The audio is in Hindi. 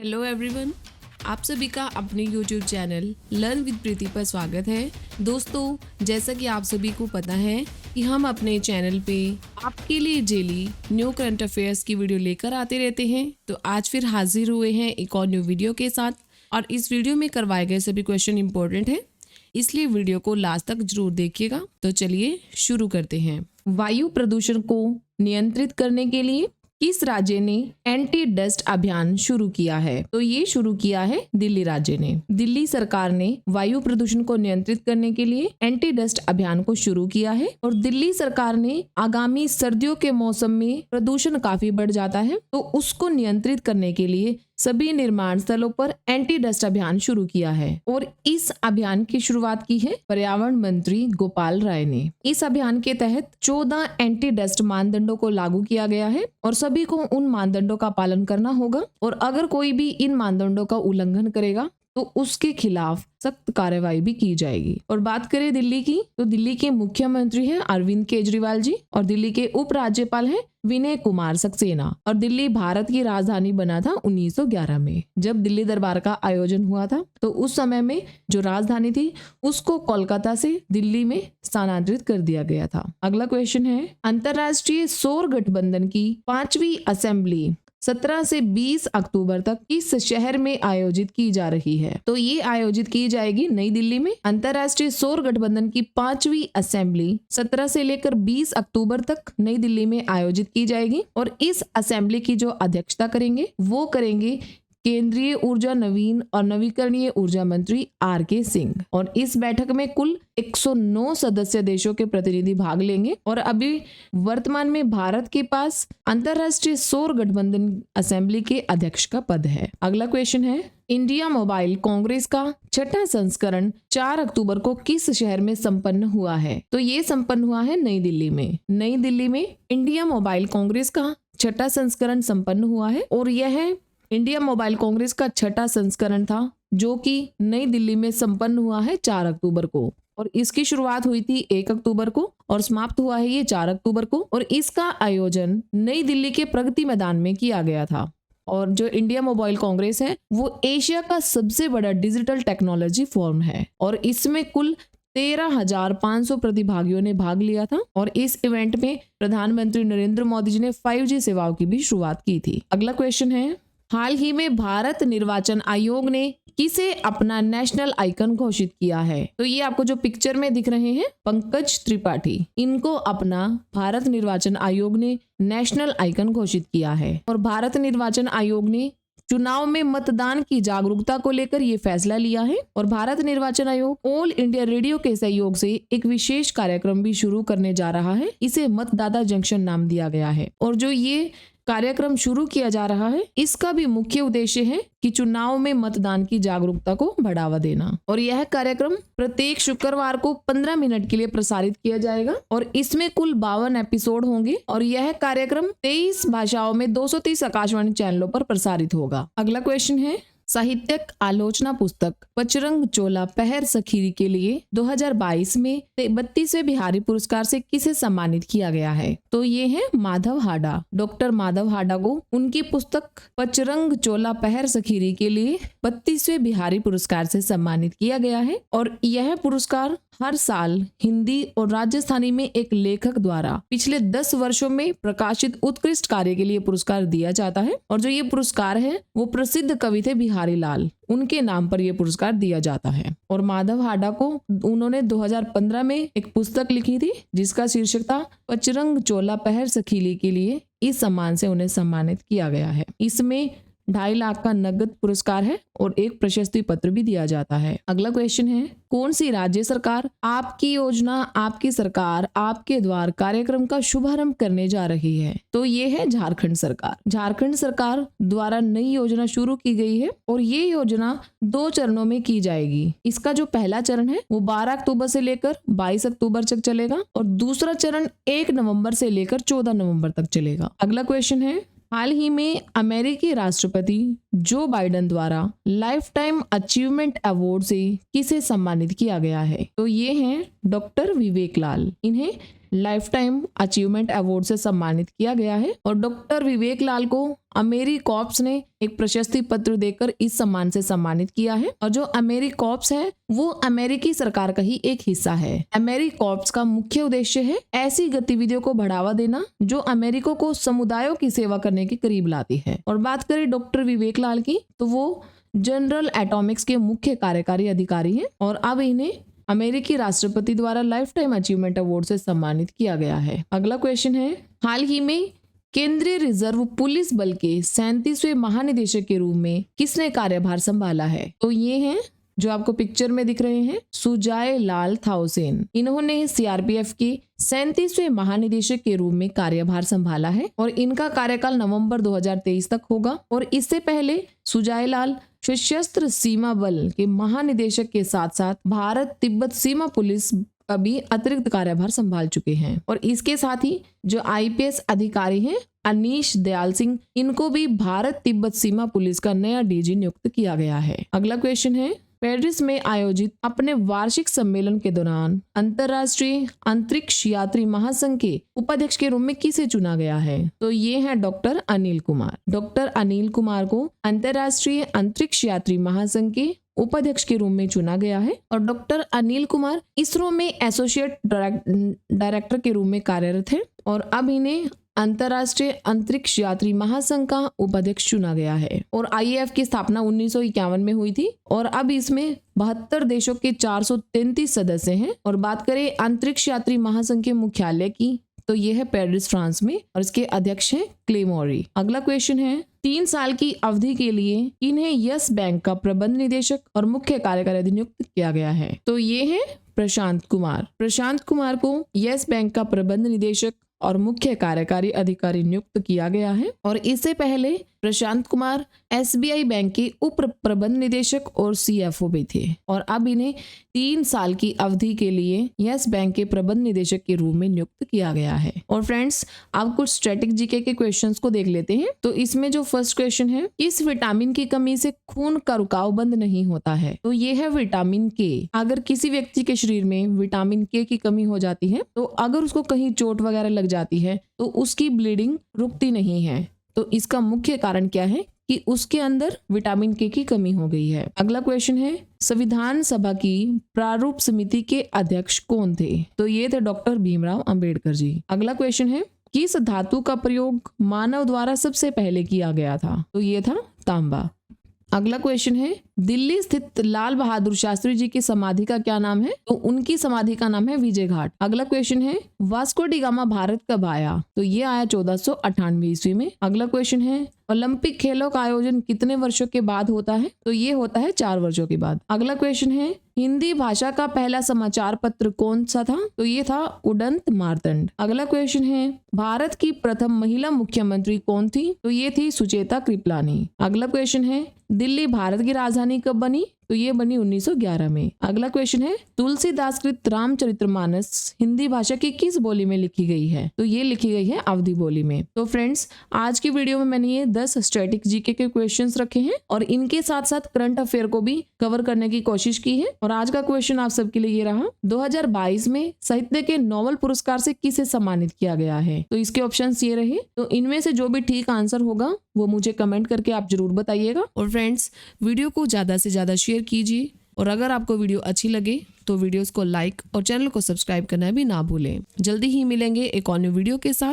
हेलो एवरीवन, आप सभी का अपने YouTube चैनल लर्न विद प्रीति पर स्वागत है। दोस्तों, जैसा कि आप सभी को पता है कि हम अपने चैनल पे आपके लिए डेली न्यू करंट अफेयर्स की वीडियो लेकर आते रहते हैं। तो आज फिर हाजिर हुए हैं एक और न्यू वीडियो के साथ, और इस वीडियो में करवाए गए सभी क्वेश्चन इंपॉर्टेंट है, इसलिए वीडियो को लास्ट तक जरूर देखिएगा। तो चलिए शुरू करते हैं। वायु प्रदूषण को नियंत्रित करने के लिए किस राज्य ने एंटी डस्ट अभियान शुरू किया है? तो ये शुरू किया है दिल्ली राज्य ने। दिल्ली सरकार ने वायु प्रदूषण को नियंत्रित करने के लिए एंटी डस्ट अभियान को शुरू किया है। और दिल्ली सरकार ने आगामी सर्दियों के मौसम में प्रदूषण काफी बढ़ जाता है, तो उसको नियंत्रित करने के लिए सभी निर्माण स्थलों पर एंटी डस्ट अभियान शुरू किया है। और इस अभियान की शुरुआत की है पर्यावरण मंत्री गोपाल राय ने। इस अभियान के तहत 14 एंटी डस्ट मानदंडों को लागू किया गया है और सभी को उन मानदंडों का पालन करना होगा, और अगर कोई भी इन मानदंडों का उल्लंघन करेगा तो उसके खिलाफ सख्त कार्रवाई भी की जाएगी। और बात करें दिल्ली की, तो दिल्ली के मुख्यमंत्री हैं अरविंद केजरीवाल जी, और दिल्ली के उपराज्यपाल हैं विनय कुमार सक्सेना। और दिल्ली भारत की राजधानी बना था 1911 में। जब दिल्ली दरबार का आयोजन हुआ था तो उस समय में जो राजधानी थी उसको कोलकाता से दिल्ली में स्थानांतरित कर दिया गया था। अगला क्वेश्चन है, अंतरराष्ट्रीय सौर गठबंधन की 5वीं असेंबली 17 से 20 अक्टूबर तक किस शहर में आयोजित की जा रही है? तो ये आयोजित की जाएगी नई दिल्ली में। अंतरराष्ट्रीय सौर गठबंधन की 5वीं असेंबली 17 से लेकर 20 अक्टूबर तक नई दिल्ली में आयोजित की जाएगी। और इस असेंबली की जो अध्यक्षता करेंगे वो करेंगे केंद्रीय ऊर्जा, नवीन और नवीकरणीय ऊर्जा मंत्री आर.के. सिंह। और इस बैठक में कुल 109 सदस्य देशों के प्रतिनिधि भाग लेंगे। और अभी वर्तमान में भारत के पास अंतरराष्ट्रीय सौर गठबंधन असेंबली के अध्यक्ष का पद है। अगला क्वेश्चन है, इंडिया मोबाइल कांग्रेस का 6ठा संस्करण 4 अक्टूबर को किस शहर में संपन्न हुआ है? तो ये संपन्न हुआ है नई दिल्ली में। नई दिल्ली में इंडिया मोबाइल कांग्रेस का 6ठा संस्करण संपन्न हुआ है, और यह इंडिया मोबाइल कांग्रेस का 6ठा संस्करण था जो कि नई दिल्ली में संपन्न हुआ है 4 अक्टूबर को। और इसकी शुरुआत हुई थी 1 अक्टूबर को और समाप्त हुआ है ये 4 अक्टूबर को। और इसका आयोजन नई दिल्ली के प्रगति मैदान में किया गया था। और जो इंडिया मोबाइल कांग्रेस है वो एशिया का सबसे बड़ा डिजिटल टेक्नोलॉजी फोरम है, और इसमें कुल 13,500 प्रतिभागियों ने भाग लिया था। और इस इवेंट में प्रधानमंत्री नरेंद्र मोदी जी ने 5G सेवाओं की भी शुरुआत की थी। अगला क्वेश्चन है, हाल ही में भारत निर्वाचन आयोग ने किसे अपना नेशनल आइकन घोषित किया है? तो ये आपको जो पिक्चर में दिख रहे हैं पंकज त्रिपाठी, इनको अपना भारत निर्वाचन आयोग ने नेशनल आइकन घोषित किया है। और भारत निर्वाचन आयोग ने चुनाव में मतदान की जागरूकता को लेकर ये फैसला लिया है। और भारत निर्वाचन आयोग ऑल इंडिया रेडियो के सहयोग से एक विशेष कार्यक्रम भी शुरू करने जा रहा है। इसे मतदाता जंक्शन नाम दिया गया है। और जो ये कार्यक्रम शुरू किया जा रहा है इसका भी मुख्य उद्देश्य है कि चुनाव में मतदान की जागरूकता को बढ़ावा देना। और यह कार्यक्रम प्रत्येक शुक्रवार को 15 मिनट के लिए प्रसारित किया जाएगा, और इसमें कुल 52 एपिसोड होंगे। और यह कार्यक्रम 23 भाषाओं में 230 आकाशवाणी चैनलों पर प्रसारित होगा। अगला क्वेश्चन है, साहित्यिक आलोचना पुस्तक बजरंग चोला पहर सखीरी के लिए 2022 में 32वें बिहारी पुरस्कार से किसे सम्मानित किया गया है? तो ये है माधव हाडा। डॉक्टर माधव हाडा को उनकी पुस्तक बजरंग चोला पहर सखीरी के लिए 32वें बिहारी पुरस्कार से सम्मानित किया गया है। और यह पुरस्कार हर साल हिंदी और राजस्थानी में एक लेखक द्वारा पिछले 10 वर्षों में प्रकाशित उत्कृष्ट कार्य के लिए पुरस्कार दिया जाता है। और जो ये पुरस्कार है वो प्रसिद्ध कवि थे बिहारी लाल, उनके नाम पर यह पुरस्कार दिया जाता है। और माधव हाडा को उन्होंने 2015 में एक पुस्तक लिखी थी जिसका शीर्षक था बजरंग चोला पहर सखीली के लिए। इस सम्मान से उन्हें सम्मानित किया गया है। इसमें 2.5 लाख का नगद पुरस्कार है और एक प्रशस्ति पत्र भी दिया जाता है। अगला क्वेश्चन है, कौन सी राज्य सरकार आपकी योजना आपकी सरकार आपके द्वार कार्यक्रम का शुभारंभ करने जा रही है? तो ये है झारखंड सरकार। झारखंड सरकार द्वारा नई योजना शुरू की गई है, और ये योजना 2 चरणों में की जाएगी। इसका जो पहला चरण है वो 12 अक्टूबर से लेकर 22 अक्टूबर तक चलेगा, और दूसरा चरण 1 नवंबर से लेकर 14 नवंबर तक चलेगा। अगला क्वेश्चन है, हाल ही में अमेरिकी राष्ट्रपति जो बाइडेन द्वारा लाइफ टाइम अचीवमेंट अवार्ड से किसे सम्मानित किया गया है? तो ये हैं डॉक्टर विवेक लाल। इन्हें लाइफ टाइम अचीवमेंट अवार्ड से सम्मानित किया गया है और डॉक्टर विवेक लाल को अमेरिकॉर्प्स ने एक प्रशस्ति पत्र देकर इस सम्मान से सम्मानित किया है। और जो अमेरिकॉर्प्स है वो अमेरिकी सरकार का ही एक हिस्सा है। अमेरिकॉर्प्स का मुख्य उद्देश्य है ऐसी गतिविधियों को बढ़ावा देना जो अमेरिका को समुदायों की सेवा करने के करीब लाती है। और बात करें डॉक्टर विवेक लाल की, तो वो जनरल एटॉमिक्स के मुख्य कार्यकारी अधिकारी हैं और अब इन्हें अमेरिकी राष्ट्रपति द्वारा लाइफ टाइम अचीवमेंट अवार्ड से सम्मानित किया गया है। अगला क्वेश्चन है, हाल ही में केंद्रीय रिजर्व पुलिस बल के 37वें महानिदेशक के रूप में किसने कार्यभार संभाला है? तो ये हैं जो आपको पिक्चर में दिख रहे हैं, सुजाय लाल थाउसेन। इन्होंने सीआरपीएफ के 37वें महानिदेशक के रूप में कार्यभार संभाला है और इनका कार्यकाल नवंबर 2023 तक होगा। और इससे पहले सुजाय लाल सशस्त्र सीमा बल के महानिदेशक के साथ साथ भारत तिब्बत सीमा पुलिस का भी अतिरिक्त कार्यभार संभाल चुके हैं। और इसके साथ ही जो आईपीएस अधिकारी हैं अनीश दयाल सिंह, इनको भी भारत तिब्बत सीमा पुलिस का नया डीजी नियुक्त किया गया है। अगला क्वेश्चन है, पेरिस में आयोजित अपने वार्षिक सम्मेलन के दौरान अंतर्राष्ट्रीय अंतरिक्ष यात्री महासंघ के उपाध्यक्ष के रूप में किसे चुना गया है? तो ये है डॉक्टर अनिल कुमार। डॉक्टर अनिल कुमार को अंतर्राष्ट्रीय अंतरिक्ष यात्री महासंघ के उपाध्यक्ष के रूप में चुना गया है। और डॉक्टर अनिल कुमार इसरो में एसोसिएट डायरेक्टर के रूप में कार्यरत है और अब इन्हें अंतर्राष्ट्रीय अंतरिक्ष यात्री महासंघ का उपाध्यक्ष चुना गया है। और आईएएफ की स्थापना 1951 में हुई थी और अब इसमें 72 देशों के 433 सदस्य हैं। और बात करें अंतरिक्ष यात्री महासंघ के मुख्यालय की, तो ये है पेरिस, फ्रांस में और इसके अध्यक्ष हैं क्लेमोरी। अगला क्वेश्चन है, 3 साल की अवधि के लिए इन्हें यस बैंक का प्रबंध निदेशक और मुख्य कार्यकारी नियुक्त किया गया है। तो ये है प्रशांत कुमार। प्रशांत कुमार को यस बैंक का प्रबंध निदेशक और मुख्य कार्यकारी अधिकारी नियुक्त किया गया है। और इससे पहले प्रशांत कुमार एसबीआई बैंक के उप प्रबंध निदेशक और सीएफओ भी थे और अब इन्हें 3 साल की अवधि के लिए यस बैंक के प्रबंध निदेशक के रूप में नियुक्त किया गया है। और फ्रेंड्स, अब कुछ स्टैटिक जीके के क्वेश्चंस को देख लेते हैं। तो इसमें जो फर्स्ट क्वेश्चन है, इस विटामिन की कमी से खून का रुकाव बंद नहीं होता है? तो ये है विटामिन के। अगर किसी व्यक्ति के शरीर में विटामिन के की कमी हो जाती है, तो अगर उसको कहीं चोट वगैरह लग जाती है तो उसकी ब्लीडिंग रुकती नहीं है। तो इसका मुख्य कारण क्या है कि उसके अंदर विटामिन के की कमी हो गई है। अगला क्वेश्चन है, संविधान सभा की प्रारूप समिति के अध्यक्ष कौन थे? तो ये थे डॉक्टर भीमराव अंबेडकर जी। अगला क्वेश्चन है, किस धातु का प्रयोग मानव द्वारा सबसे पहले किया गया था? तो ये था तांबा। अगला क्वेश्चन है, दिल्ली स्थित लाल बहादुर शास्त्री जी की समाधि का क्या नाम है? तो उनकी समाधि का नाम है विजय घाट। अगला क्वेश्चन है, वास्को डी गामा भारत कब आया? तो ये आया 1498 ईस्वी में। अगला क्वेश्चन है, ओलंपिक खेलों का आयोजन कितने वर्षों के बाद होता है? तो ये होता है 4 वर्षों के बाद। अगला क्वेश्चन है, हिंदी भाषा का पहला समाचार पत्र कौन सा था? तो ये था उदंत मार्तंड। अगला क्वेश्चन है, भारत की प्रथम महिला मुख्यमंत्री कौन थी? तो ये थी सुचेता कृपलानी। अगला क्वेश्चन है, दिल्ली भारत की राजधानी कब बनी? तो ये बनी 1911 में। अगला क्वेश्चन है, तुलसीदास कृत रामचरितमानस हिंदी भाषा की किस बोली में लिखी गई है? तो ये लिखी गई है अवधी बोली में। तो फ्रेंड्स, आज की वीडियो में मैंने ये 10 स्टैटिक जीके के क्वेश्चंस रखे हैं और इनके साथ साथ करंट अफेयर को भी कवर करने की कोशिश की है। और आज का क्वेश्चन आप सबके लिए ये रहा, 2022 में साहित्य के नोबेल पुरस्कार से किसे सम्मानित किया गया है? तो इसके ऑप्शंस ये रहे। तो इनमें से जो भी ठीक आंसर होगा वो मुझे कमेंट करके आप जरूर बताइएगा। और फ्रेंड्स, वीडियो को ज्यादा से ज्यादा शेयर कीजिए और अगर आपको वीडियो अच्छी लगे तो वीडियोस को लाइक और चैनल को सब्सक्राइब करना भी ना भूलें। जल्दी ही मिलेंगे एक और न्यू वीडियो के साथ।